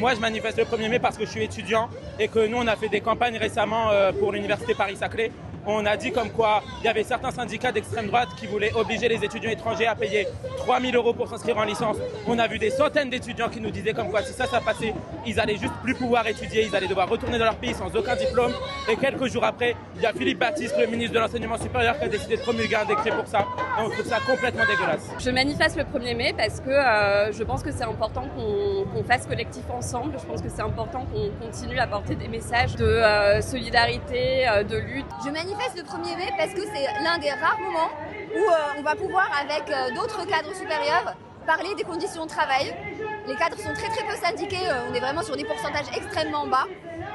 Moi, je manifeste le 1er mai parce que je suis étudiant et que nous, on a fait des campagnes récemment pour l'université Paris-Saclay. On a dit comme quoi il y avait certains syndicats d'extrême droite qui voulaient obliger les étudiants étrangers à payer 3 000 € pour s'inscrire en licence. On a vu des centaines d'étudiants qui nous disaient comme quoi si ça passait, ils allaient juste plus pouvoir étudier, ils allaient devoir retourner dans leur pays sans aucun diplôme. Et quelques jours après, il y a Philippe Baptiste, le ministre de l'Enseignement supérieur, qui a décidé de promulguer un décret pour ça. Et on trouve ça complètement dégueulasse. Je manifeste le 1er mai parce que je pense que c'est important qu'on fasse collectif ensemble. Je pense que c'est important qu'on continue à porter des messages de solidarité, de lutte. Je manifeste le 1er mai parce que c'est l'un des rares moments où on va pouvoir, avec d'autres cadres supérieurs, parler des conditions de travail. Les cadres sont très peu syndiqués, on est vraiment sur des pourcentages extrêmement bas.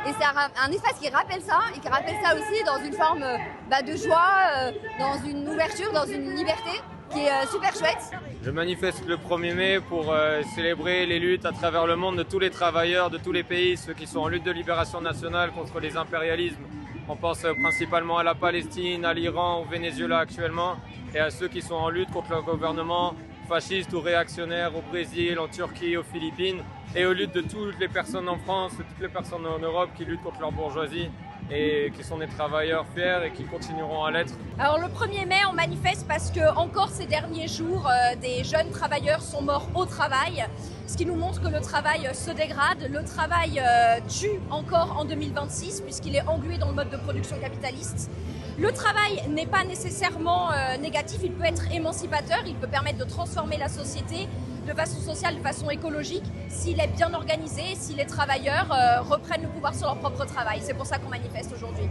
Et c'est un espace qui rappelle ça, et qui rappelle ça aussi dans une forme de joie, dans une ouverture, dans une liberté qui est super chouette. Je manifeste le 1er mai pour célébrer les luttes à travers le monde de tous les travailleurs, de tous les pays, ceux qui sont en lutte de libération nationale contre les impérialismes. On pense principalement à la Palestine, à l'Iran, au Venezuela actuellement, et à ceux qui sont en lutte contre le gouvernement fasciste ou réactionnaire au Brésil, en Turquie, aux Philippines, et aux luttes de toutes les personnes en France, de toutes les personnes en Europe qui luttent contre leur bourgeoisie et qui sont des travailleurs fiers et qui continueront à l'être. Alors le 1er mai, on manifeste parce que encore ces derniers jours, des jeunes travailleurs sont morts au travail, ce qui nous montre que le travail se dégrade, le travail tue encore en 2026 puisqu'il est englué dans le mode de production capitaliste. Le travail n'est pas nécessairement négatif, il peut être émancipateur, il peut permettre de transformer la société de façon sociale, de façon écologique, s'il est bien organisé, si les travailleurs reprennent le pouvoir sur leur propre travail. C'est pour ça qu'on manifeste aujourd'hui.